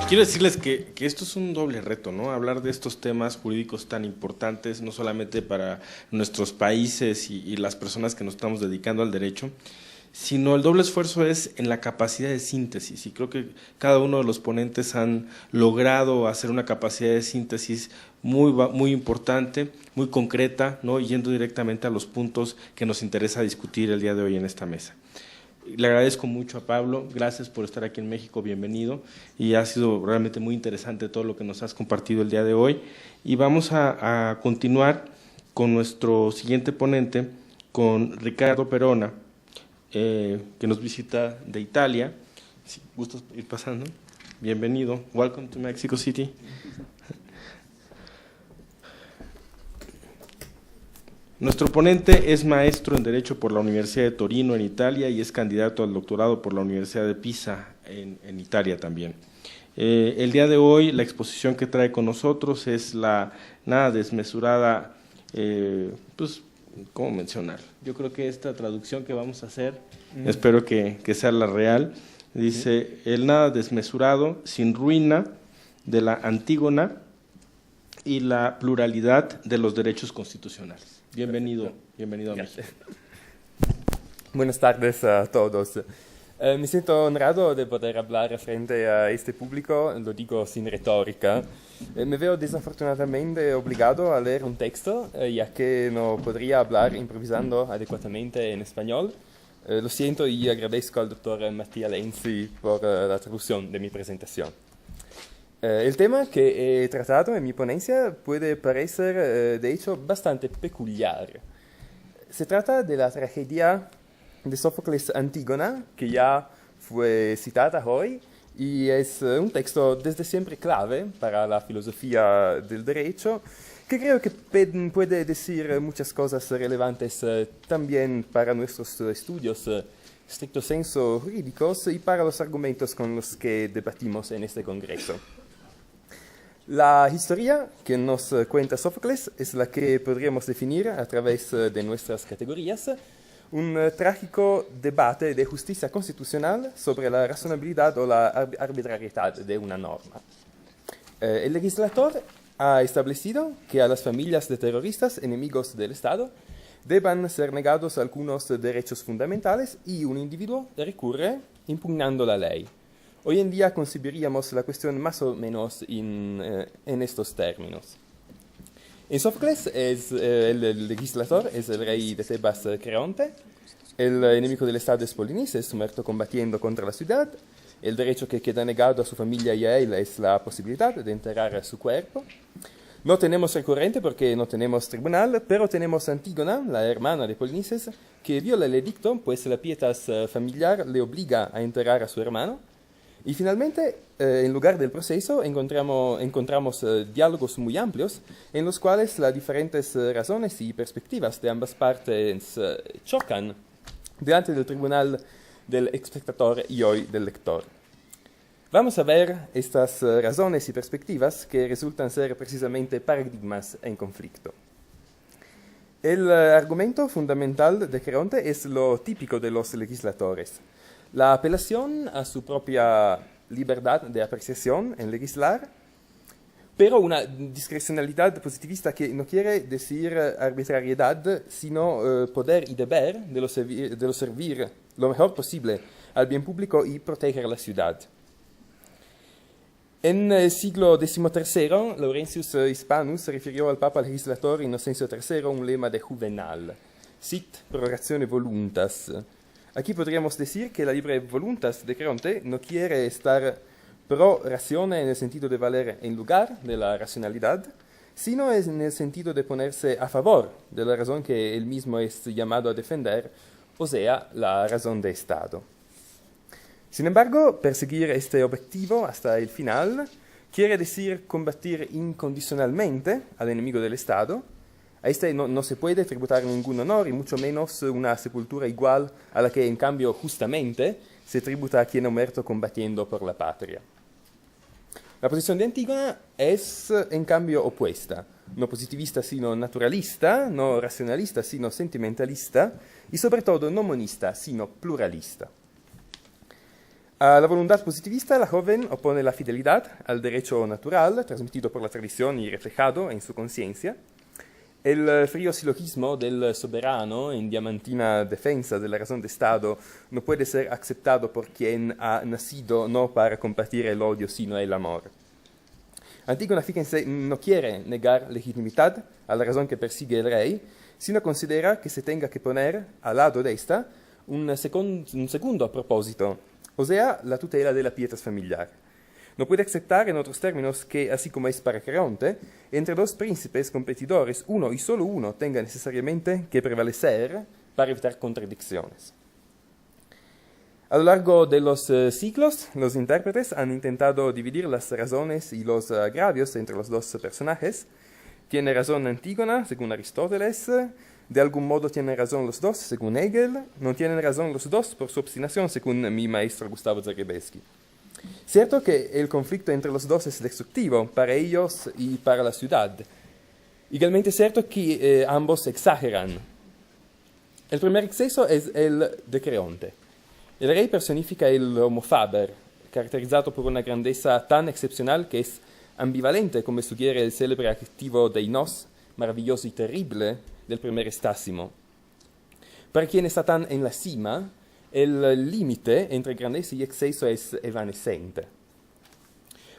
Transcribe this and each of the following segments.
Quiero decirles que esto es un doble reto, ¿no? Hablar de estos temas jurídicos tan importantes, no solamente para nuestros países y las personas que nos estamos dedicando al derecho, sino el doble esfuerzo es en la capacidad de síntesis, y creo que cada uno de los ponentes han logrado hacer una capacidad de síntesis muy importante, muy concreta, ¿no? Yendo directamente a los puntos que nos interesa discutir el día de hoy en esta mesa. Le agradezco mucho a Pablo, gracias por estar aquí en México, bienvenido, y ha sido realmente muy interesante todo lo que nos has compartido el día de hoy. Y vamos a continuar con nuestro siguiente ponente, con Ricardo Perona, que nos visita de Italia. Si gustas ir pasando, bienvenido, welcome to Mexico City. Nuestro ponente es maestro en Derecho por la Universidad de Torino en Italia y es candidato al doctorado por la Universidad de Pisa en Italia también. El día de hoy la exposición que trae con nosotros es la nada desmesurada, pues, ¿cómo mencionar? Yo creo que esta traducción que vamos a hacer, espero que sea la real, dice, el nada desmesurado, sin ruina de la Antígona y la pluralidad de los derechos constitucionales. Bienvenido, bienvenido a México. Buenas tardes a todos. Me siento honrado de poder hablar frente a este público, lo digo sin retórica. Me veo desafortunadamente obligado a leer un texto, ya que no podría hablar improvisando adecuadamente en español. Lo siento y agradezco al doctor Mattia Lenzi por la traducción de mi presentación. El tema que he tratado en mi ponencia puede parecer, de hecho, bastante peculiar. Se trata de la tragedia de Sófocles Antígona, que ya fue citada hoy, y es un texto desde siempre clave para la filosofía del derecho, que creo que puede decir muchas cosas relevantes también para nuestros estudios stricto sensu jurídicos y para los argumentos con los que debatimos en este congreso. La historia que nos cuenta Sófocles es la que podríamos definir a través de nuestras categorías un trágico debate de justicia constitucional sobre la razonabilidad o la arbitrariedad de una norma. El legislador ha establecido que a las familias de terroristas enemigos del Estado deban ser negados algunos derechos fundamentales y un individuo recurre impugnando la ley. Hoy en día concebiríamos la cuestión más o menos en estos términos. En Sófocles el legislador es el rey de Tebas Creonte, el enemigo del Estado es Polinices, muerto combatiendo contra la ciudad, el derecho que queda negado a su familia y a él es la posibilidad de enterrar su cuerpo. No tenemos recurrente porque no tenemos tribunal, pero tenemos Antígona, la hermana de Polinices, que viola el edicto, pues la pietas familiar le obliga a enterrar a su hermano. Y finalmente, en lugar del proceso, encontramos diálogos muy amplios en los cuales las diferentes razones y perspectivas de ambas partes chocan delante del tribunal del espectador y hoy del lector. Vamos a ver estas razones y perspectivas que resultan ser precisamente paradigmas en conflicto. El argumento fundamental de Creonte es lo típico de los legisladores. La apelación a su propia libertad de apreciación en legislar, pero una discrecionalidad positivista que no quiere decir arbitrariedad, sino poder y deber de lo servir lo mejor posible al bien público y proteger la ciudad. En el siglo XIII, Laurentius Hispanus refirió al Papa legislador Inocencio III un lema de Juvenal, sit prorogatione voluntas. Aquí podríamos decir que la libre voluntas de Creonte no quiere estar pro ratione en el sentido de valer en lugar de la racionalidad, sino en el sentido de ponerse a favor de la razón que él mismo es llamado a defender, o sea, la razón de Estado. Sin embargo, perseguir este objetivo hasta el final quiere decir combatir incondicionalmente al enemigo del Estado. A este no se puede tributar ningún honor y mucho menos una sepultura igual a la que en cambio justamente se tributa a quien ha muerto combatiendo por la patria. La posición de Antígona es en cambio opuesta. no positivista sino naturalista, no racionalista sino sentimentalista y sobre todo no monista sino pluralista. A la voluntad positivista, la joven opone la fidelidad al derecho natural, transmitido por la tradición y reflejado en su conciencia. El frío silogismo del soberano en diamantina defensa de la razón de Estado no puede ser aceptado por quien ha nacido no para compartir el odio sino el amor. Antígona, fíjense, no quiere negar legitimidad a la razón que persigue el rey, sino considera que se tenga que poner al lado de esta un segundo propósito, o sea, la tutela de la pietas familiar. No puede aceptar, en otros términos, que, así como es para Creonte, entre dos príncipes competidores, uno y solo uno tenga necesariamente que prevalecer para evitar contradicciones. A lo largo de los siglos, los intérpretes han intentado dividir las razones y los agravios entre los dos personajes. Tiene razón Antígona, según Aristóteles, de algún modo tienen razón los dos, según Hegel, no tienen razón los dos por su obstinación, según mi maestro Gustavo Zagrebelsky. Cierto que el conflicto entre los dos es destructivo para ellos y para la ciudad. Igualmente cierto que ambos exageran. El primer exceso es el de Creonte. El rey personifica el homo faber, caracterizado por una grandeza tan excepcional que es ambivalente, como sugiere el célebre adjetivo deinos, maravilloso y terrible, del primer Estásimo. Para quien está tan en la cima, el límite entre grandeza y exceso es evanescente.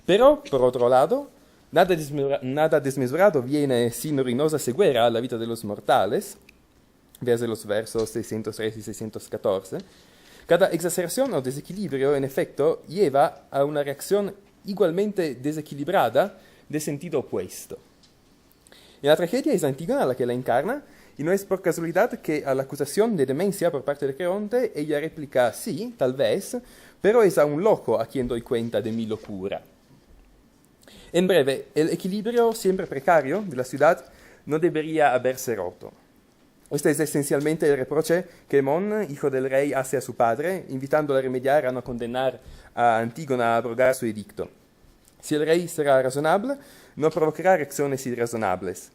Pero, por otro lado, nada desmesurado viene sin ruinosa ceguera a la vida de los mortales, desde los versos 603 y 614. Cada exageración o desequilibrio, en efecto, lleva a una reacción igualmente desequilibrada de sentido opuesto. En la tragedia es Antígona la que la encarna, y no es por casualidad que a la acusación de demencia por parte de Creonte ella replica sí, tal vez, pero es a un loco a quien doy cuenta de mi locura. En breve, el equilibrio siempre precario de la ciudad no debería haberse roto. Este es esencialmente el reproche que Hemón, hijo del rey, hace a su padre, invitándole a remediar, a no condenar a Antígona a abrogar su edicto. Si el rey será razonable, no provocará reacciones irrazonables.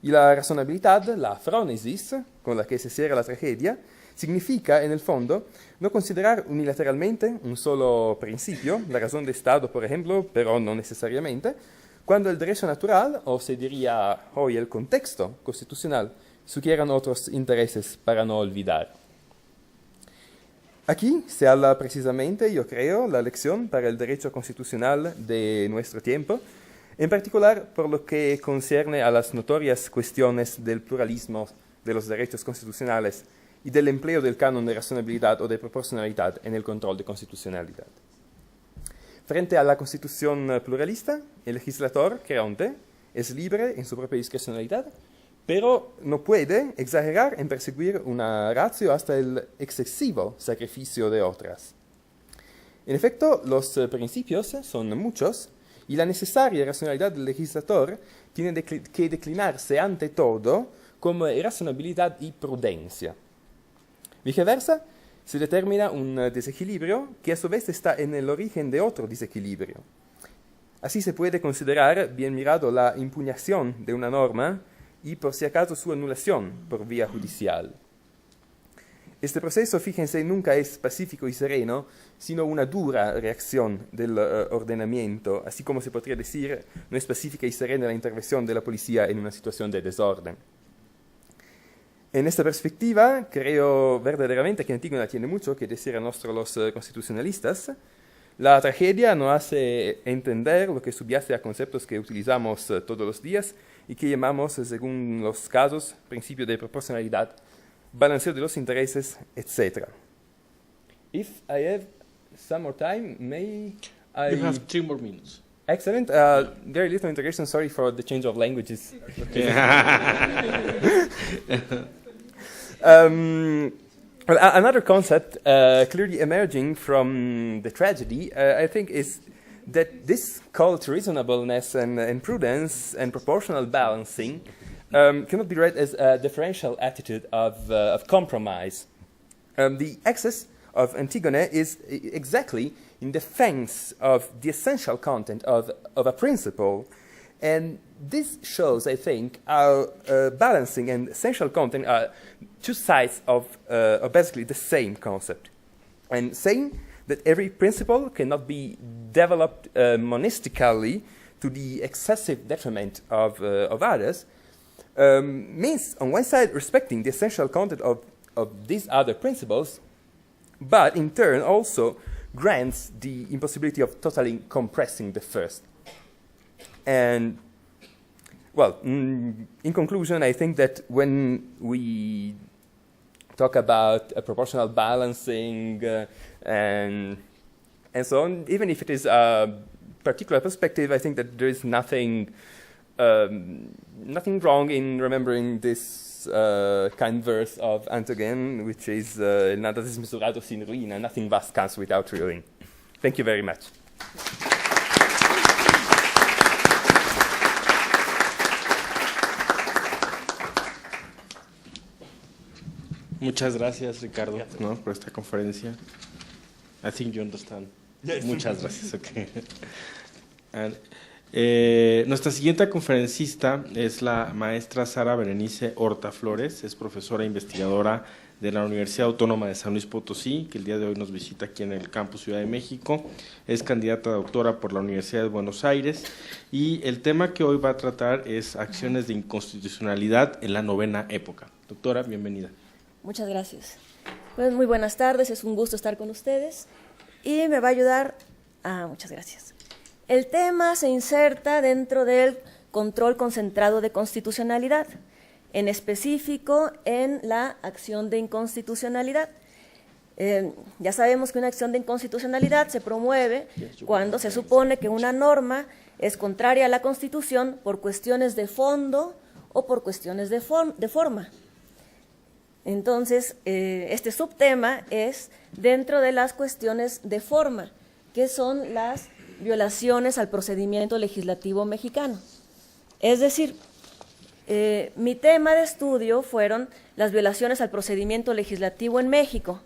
Y la razonabilidad, la phronesis, con la que se cierra la tragedia, significa, en el fondo, no considerar unilateralmente un solo principio, la razón de Estado, por ejemplo, pero no necesariamente, cuando el derecho natural, o se diría hoy el contexto constitucional, sugieran otros intereses para no olvidar. Aquí se habla precisamente, yo creo, la lección para el derecho constitucional de nuestro tiempo, en particular por lo que concierne a las notorias cuestiones del pluralismo de los derechos constitucionales y del empleo del canon de razonabilidad o de proporcionalidad en el control de constitucionalidad. Frente a la constitución pluralista, el legislador, Creonte, es libre en su propia discrecionalidad, pero no puede exagerar en perseguir una ratio hasta el excesivo sacrificio de otras. En efecto, los principios son muchos, y la necesaria racionalidad del legislador tiene que declinarse ante todo como razonabilidad y prudencia. Viceversa, se determina un desequilibrio que a su vez está en el origen de otro desequilibrio. Así se puede considerar bien mirado la impugnación de una norma y por si acaso su anulación por vía judicial. Este proceso, fíjense, nunca es pacífico y sereno, sino una dura reacción del ordenamiento, así como se podría decir, no es pacífica y serena la intervención de la policía en una situación de desorden. En esta perspectiva, creo verdaderamente que Antígona tiene mucho que decir a nosotros los constitucionalistas. La tragedia nos hace entender lo que subyace a conceptos que utilizamos todos los días y que llamamos, según los casos, principio de proporcionalidad, balanceo de los intereses, etc. If I have some more time, may I... You have 3 more minutes. Excellent. Very little integration. Sorry for the change of languages. Well, another concept clearly emerging from the tragedy, I think, is that this called reasonableness and prudence and proportional balancing cannot be read as a differential attitude of compromise. The excess of Antigone is exactly in defense of the essential content of a principle, And this shows, I think, how balancing and essential content are two sides of basically the same concept. And saying that every principle cannot be developed monistically to the excessive detriment of others means, on one side, respecting the essential content of these other principles, but in turn also grants the impossibility of totally compressing the first. And, well, in conclusion, I think that when we talk about a proportional balancing and so on, even if it is a particular perspective, I think that there is nothing wrong in remembering this kind verse of Antogen, which is nada desmesurado sin ruina, nothing vast comes without ruin. Thank you very much. Muchas gracias, Ricardo, ¿no? Por esta conferencia. I think you understand. Yes. Muchas gracias. Okay. Nuestra siguiente conferencista es la maestra Sara Berenice Horta Flores, es profesora e investigadora de la Universidad Autónoma de San Luis Potosí, que el día de hoy nos visita aquí en el campus Ciudad de México. Es candidata a doctora por la Universidad de Buenos Aires y el tema que hoy va a tratar es acciones de inconstitucionalidad en la novena época. Doctora, bienvenida. Muchas gracias. Pues muy buenas tardes, es un gusto estar con ustedes y me va a ayudar. Muchas gracias. El tema se inserta dentro del control concentrado de constitucionalidad, en específico en la acción de inconstitucionalidad. Ya sabemos que una acción de inconstitucionalidad se promueve cuando se supone que una norma es contraria a la Constitución por cuestiones de fondo o por cuestiones de forma. Entonces, este subtema es dentro de las cuestiones de forma, que son las violaciones al procedimiento legislativo mexicano. Es decir, mi tema de estudio fueron las violaciones al procedimiento legislativo en México,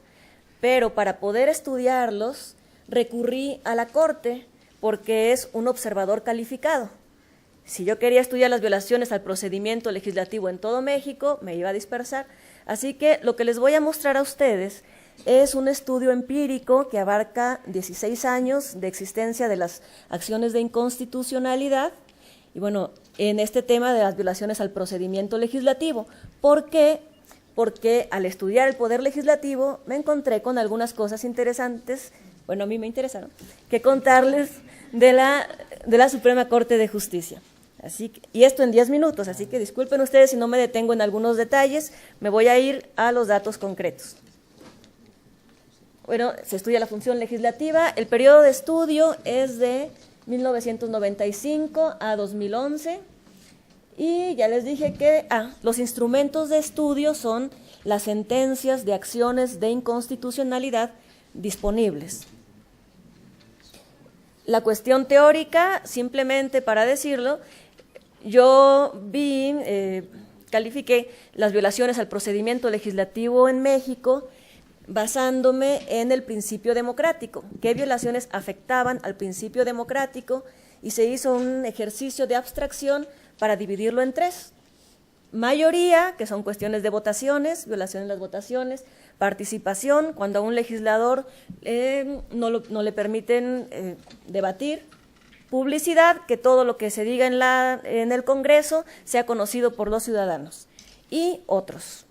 pero para poder estudiarlos recurrí a la Corte porque es un observador calificado. Si yo quería estudiar las violaciones al procedimiento legislativo en todo México, me iba a dispersar. Así que lo que les voy a mostrar a ustedes es un estudio empírico que abarca 16 años de existencia de las acciones de inconstitucionalidad y bueno, en este tema de las violaciones al procedimiento legislativo. ¿Por qué? Porque al estudiar el Poder Legislativo me encontré con algunas cosas interesantes, bueno, a mí me interesaron, que contarles de la Suprema Corte de Justicia. Y esto en 10 minutos, así que disculpen ustedes si no me detengo en algunos detalles, me voy a ir a los datos concretos. Bueno, se estudia la función legislativa, el periodo de estudio es de 1995 a 2011 y ya les dije que los instrumentos de estudio son las sentencias de acciones de inconstitucionalidad disponibles. La cuestión teórica, simplemente para decirlo, yo califiqué las violaciones al procedimiento legislativo en México basándome en el principio democrático, qué violaciones afectaban al principio democrático y se hizo un ejercicio de abstracción para dividirlo en 3. Mayoría, que son cuestiones de votaciones, violaciones de las votaciones, participación, cuando a un legislador no le permiten debatir, publicidad, que todo lo que se diga en el Congreso sea conocido por los ciudadanos, y otros.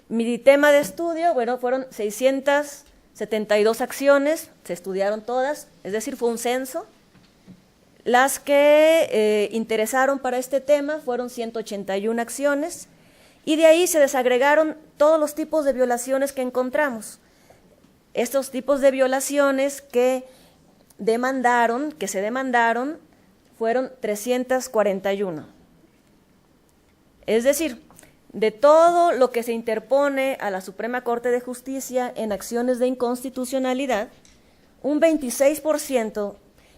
Mi tema de estudio, bueno, fueron 672 acciones, se estudiaron todas, es decir, fue un censo. Las que interesaron para este tema fueron 181 acciones, y de ahí se desagregaron todos los tipos de violaciones que encontramos. Estos tipos de violaciones que se demandaron, fueron 341. Es decir, de todo lo que se interpone a la Suprema Corte de Justicia en acciones de inconstitucionalidad, un 26%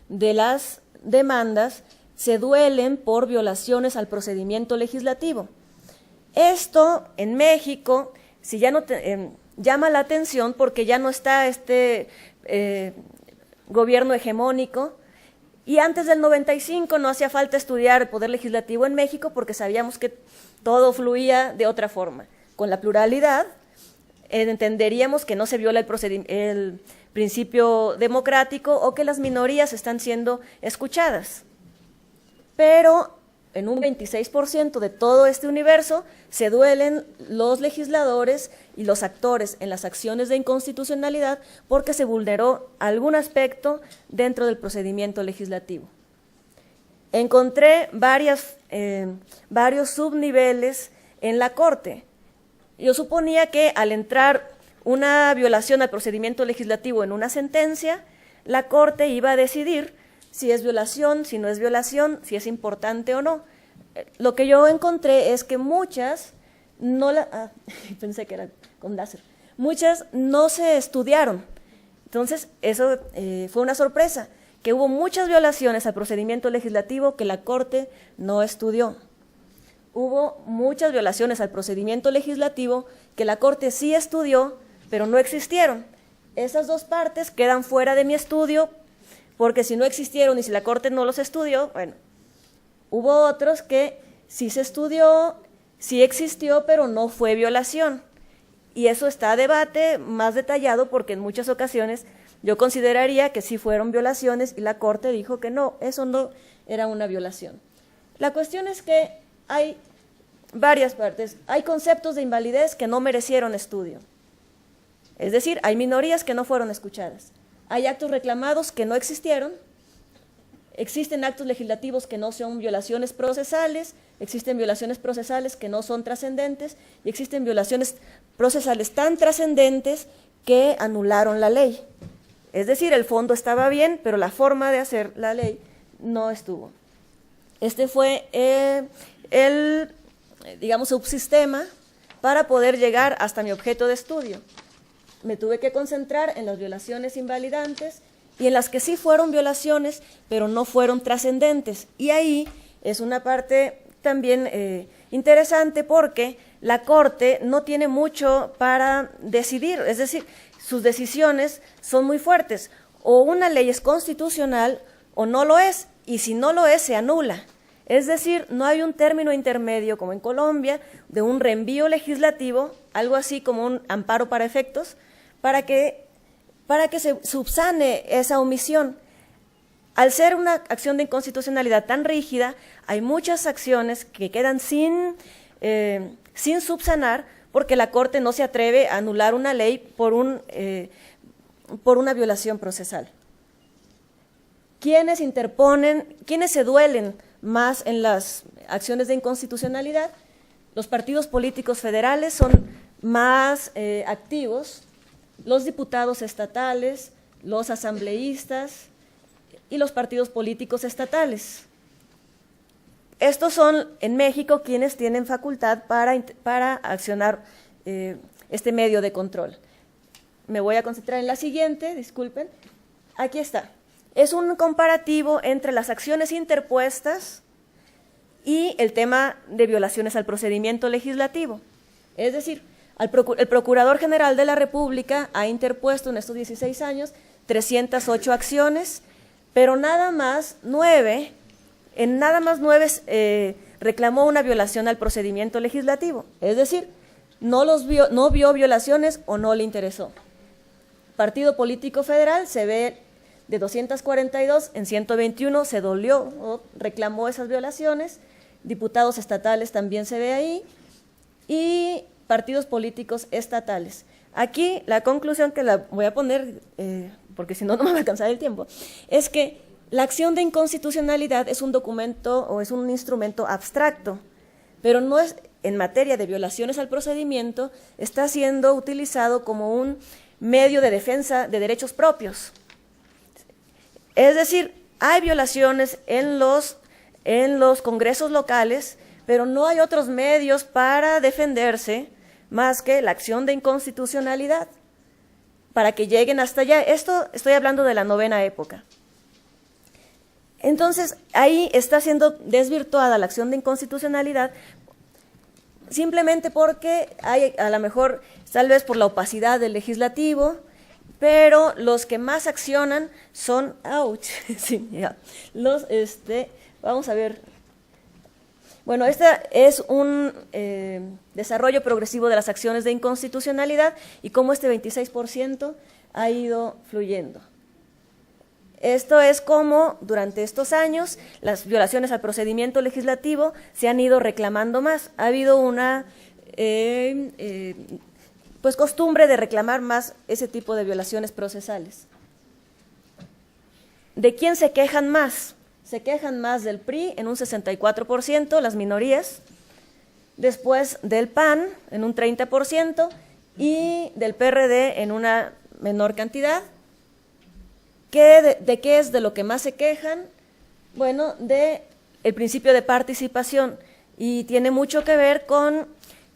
de las demandas se duelen por violaciones al procedimiento legislativo. Esto en México, si ya no llama la atención porque ya no está este gobierno hegemónico Y antes del 95 no hacía falta estudiar el poder legislativo en México porque sabíamos que todo fluía de otra forma. Con la pluralidad entenderíamos que no se viola el principio democrático o que las minorías están siendo escuchadas. Pero en un 26% de todo este universo se duelen los legisladores y los actores en las acciones de inconstitucionalidad porque se vulneró algún aspecto dentro del procedimiento legislativo. Encontré varios subniveles en la Corte. Yo suponía que al entrar una violación al procedimiento legislativo en una sentencia, la Corte iba a decidir si es violación, si no es violación, si es importante o no. Lo que yo encontré es que muchas pensé que era con láser. Muchas no se estudiaron. Entonces, eso fue una sorpresa, que hubo muchas violaciones al procedimiento legislativo que la Corte no estudió. Hubo muchas violaciones al procedimiento legislativo que la Corte sí estudió, pero no existieron. Esas dos partes quedan fuera de mi estudio, porque si no existieron y si la Corte no los estudió, bueno, hubo otros que sí se estudió, sí existió, pero no fue violación. Y eso está a debate más detallado porque en muchas ocasiones yo consideraría que sí fueron violaciones y la Corte dijo que no, eso no era una violación. La cuestión es que hay varias partes, hay conceptos de invalidez que no merecieron estudio. Es decir, hay minorías que no fueron escuchadas. Hay actos reclamados que no existieron, existen actos legislativos que no son violaciones procesales, existen violaciones procesales que no son trascendentes y existen violaciones procesales tan trascendentes que anularon la ley. Es decir, el fondo estaba bien, pero la forma de hacer la ley no estuvo. Este fue el subsistema para poder llegar hasta mi objeto de estudio. Me tuve que concentrar en las violaciones invalidantes y en las que sí fueron violaciones, pero no fueron trascendentes. Y ahí es una parte también interesante porque la Corte no tiene mucho para decidir, es decir, sus decisiones son muy fuertes. O una ley es constitucional o no lo es, y si no lo es, se anula. Es decir, no hay un término intermedio, como en Colombia, de un reenvío legislativo, algo así como un amparo para efectos, para que se subsane esa omisión. Al ser una acción de inconstitucionalidad tan rígida, hay muchas acciones que quedan sin subsanar porque la Corte no se atreve a anular una ley por una violación procesal. ¿Quiénes se duelen más en las acciones de inconstitucionalidad? Los partidos políticos federales son más activos, los diputados estatales, los asambleístas y los partidos políticos estatales. Estos son en México quienes tienen facultad para accionar este medio de control. Me voy a concentrar en la siguiente, disculpen. Aquí está. Es un comparativo entre las acciones interpuestas y el tema de violaciones al procedimiento legislativo. Es decir, el Procurador General de la República ha interpuesto en estos 16 años 308 acciones, pero nada más 9 reclamó una violación al procedimiento legislativo. Es decir, no vio violaciones o no le interesó. Partido Político Federal se ve de 242, en 121 se dolió o reclamó esas violaciones. Diputados estatales también se ve ahí. Y partidos políticos estatales. Aquí la conclusión que la voy a poner, porque si no, no me va a alcanzar el tiempo, es que la acción de inconstitucionalidad es un documento o es un instrumento abstracto, pero no es, en materia de violaciones al procedimiento, está siendo utilizado como un medio de defensa de derechos propios. Es decir, hay violaciones en los congresos locales, pero no hay otros medios para defenderse más que la acción de inconstitucionalidad, para que lleguen hasta allá. Esto estoy hablando de la novena época. Entonces, ahí está siendo desvirtuada la acción de inconstitucionalidad simplemente porque hay, a lo mejor, tal vez por la opacidad del legislativo, pero los que más accionan son, sí, ya, vamos a ver. Bueno, este es un desarrollo progresivo de las acciones de inconstitucionalidad y cómo este 26% ha ido fluyendo. Esto es como durante estos años las violaciones al procedimiento legislativo se han ido reclamando más. Ha habido una pues costumbre de reclamar más ese tipo de violaciones procesales. ¿De quién se quejan más? Se quejan más del PRI en un 64%, las minorías, después del PAN en un 30% y del PRD en una menor cantidad. ¿De qué es de lo que más se quejan? Bueno, del principio de participación, y tiene mucho que ver con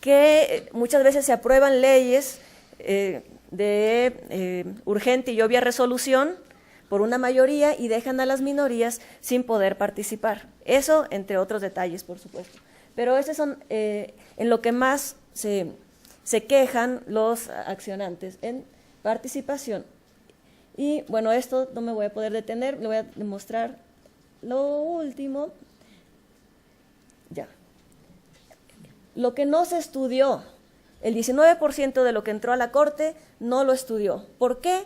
que muchas veces se aprueban leyes de urgente y obvia resolución por una mayoría y dejan a las minorías sin poder participar. Eso, entre otros detalles, por supuesto. Pero esos son en lo que más se quejan los accionantes, en participación. Y bueno, esto no me voy a poder detener, le voy a demostrar lo último. Ya. Lo que no se estudió, el 19% de lo que entró a la Corte no lo estudió. ¿Por qué?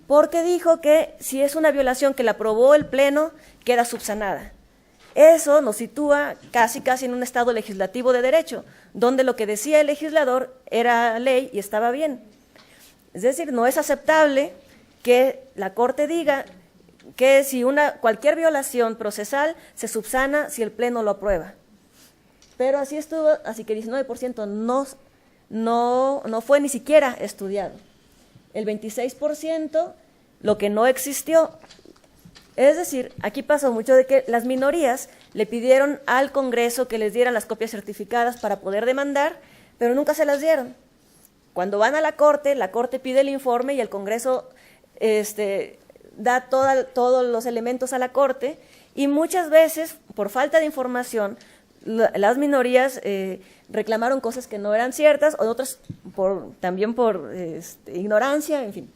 Porque dijo que si es una violación que la aprobó el Pleno, queda subsanada. Eso nos sitúa casi en un estado legislativo de derecho, donde lo que decía el legislador era ley y estaba bien. Es decir, no es aceptable que la Corte diga que si cualquier violación procesal se subsana si el Pleno lo aprueba. Pero así estuvo, así que el 19% no fue ni siquiera estudiado. El 26% lo que no existió. Es decir, aquí pasó mucho de que las minorías le pidieron al Congreso que les dieran las copias certificadas para poder demandar, pero nunca se las dieron. Cuando van a la Corte pide el informe y el Congreso da todos los elementos a la Corte, y muchas veces, por falta de información, las minorías reclamaron cosas que no eran ciertas, o otras también por ignorancia, en fin.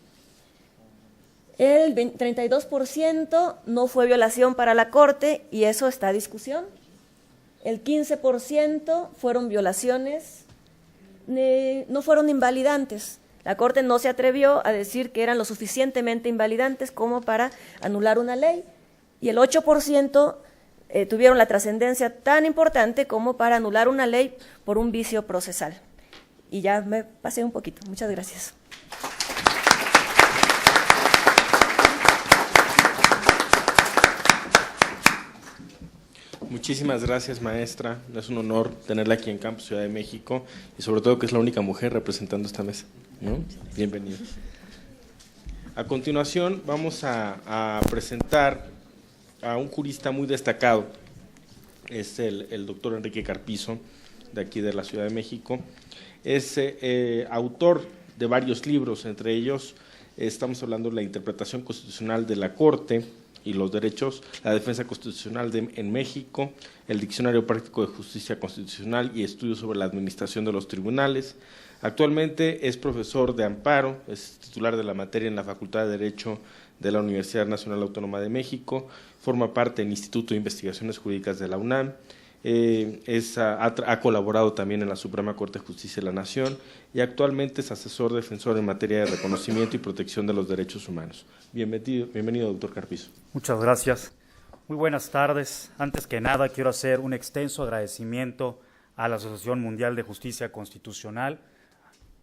El 32% no fue violación para la Corte, y eso está a discusión. El 15% fueron violaciones, no fueron invalidantes. La Corte no se atrevió a decir que eran lo suficientemente invalidantes como para anular una ley, y el 8% tuvieron la trascendencia tan importante como para anular una ley por un vicio procesal. Y ya me pasé un poquito. Muchas gracias. Muchísimas gracias, maestra. Es un honor tenerla aquí en Campus Ciudad de México y sobre todo que es la única mujer representando esta mesa, ¿no? Bienvenida. A continuación vamos a presentar a un jurista muy destacado. Es el doctor Enrique Carpizo, de aquí de la Ciudad de México. Es autor de varios libros, entre ellos estamos hablando de la interpretación constitucional de la Corte y los derechos, la defensa constitucional en México, el Diccionario Práctico de Justicia Constitucional y estudios sobre la administración de los tribunales. Actualmente es profesor de amparo, es titular de la materia en la Facultad de Derecho de la Universidad Nacional Autónoma de México, forma parte del Instituto de Investigaciones Jurídicas de la UNAM, ha colaborado también en la Suprema Corte de Justicia de la Nación y actualmente es asesor defensor en materia de reconocimiento y protección de los derechos humanos. Bienvenido, doctor Carpizo. Muchas gracias. Muy buenas tardes. Antes que nada, quiero hacer un extenso agradecimiento a la Asociación Mundial de Justicia Constitucional,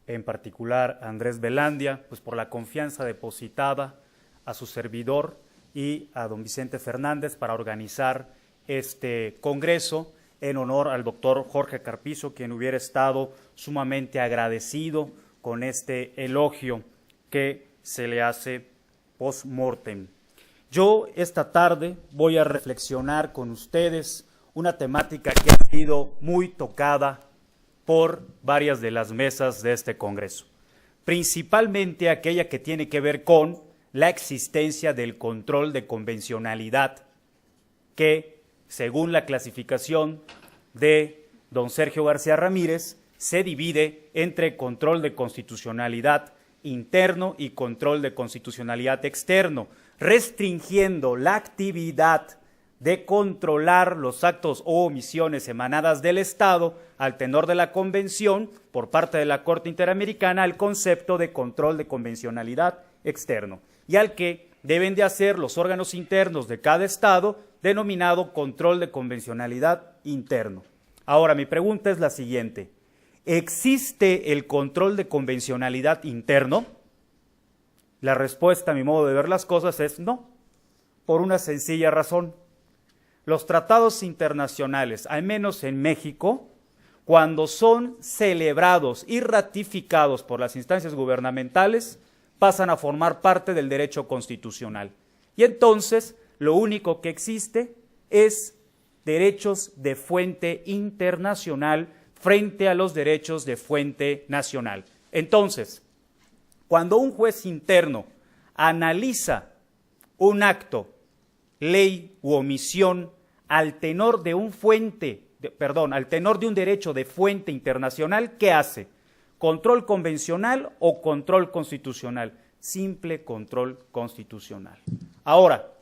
en particular a Andrés Velandia, pues por la confianza depositada a su servidor y a don Vicente Fernández para organizar este congreso en honor al doctor Jorge Carpizo, quien hubiera estado sumamente agradecido con este elogio que se le hace post-mortem. Yo esta tarde voy a reflexionar con ustedes una temática que ha sido muy tocada por varias de las mesas de este congreso, principalmente aquella que tiene que ver con la existencia del control de convencionalidad que, según la clasificación de don Sergio García Ramírez, se divide entre control de constitucionalidad interno y control de constitucionalidad externo, restringiendo la actividad de controlar los actos o omisiones emanadas del Estado al tenor de la Convención por parte de la Corte Interamericana al concepto de control de convencionalidad externo y al que deben de hacer los órganos internos de cada Estado denominado control de convencionalidad interno. Ahora, mi pregunta es la siguiente: ¿existe el control de convencionalidad interno? La respuesta, a mi modo de ver las cosas, es no, por una sencilla razón. Los tratados internacionales, al menos en México, cuando son celebrados y ratificados por las instancias gubernamentales, pasan a formar parte del derecho constitucional. Y entonces, lo único que existe es derechos de fuente internacional frente a los derechos de fuente nacional. Entonces, cuando un juez interno analiza un acto, ley u omisión al tenor de un derecho de fuente internacional, ¿qué hace? ¿Control convencional o control constitucional? Simple control constitucional. Ahora,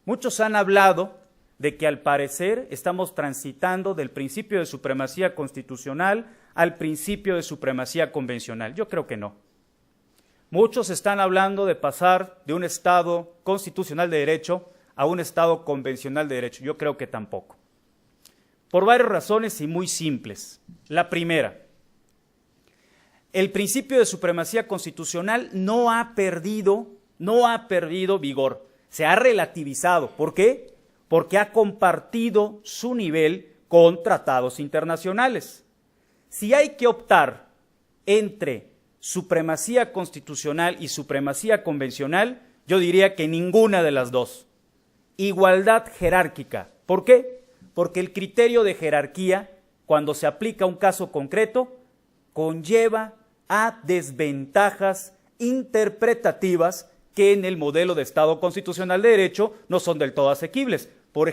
muchos han hablado de que al parecer estamos transitando del principio de supremacía constitucional al principio de supremacía convencional. Yo creo que no. Muchos están hablando de pasar de un Estado constitucional de derecho a un Estado convencional de derecho. Yo creo que tampoco. Por varias razones y muy simples. La primera, el principio de supremacía constitucional no ha perdido vigor, se ha relativizado. ¿Por qué? Porque ha compartido su nivel con tratados internacionales. Si hay que optar entre supremacía constitucional y supremacía convencional, yo diría que ninguna de las dos. Igualdad jerárquica. ¿Por qué? Porque el criterio de jerarquía, cuando se aplica a un caso concreto, conlleva a desventajas interpretativas que en el modelo de Estado constitucional de derecho no son del todo asequibles. Por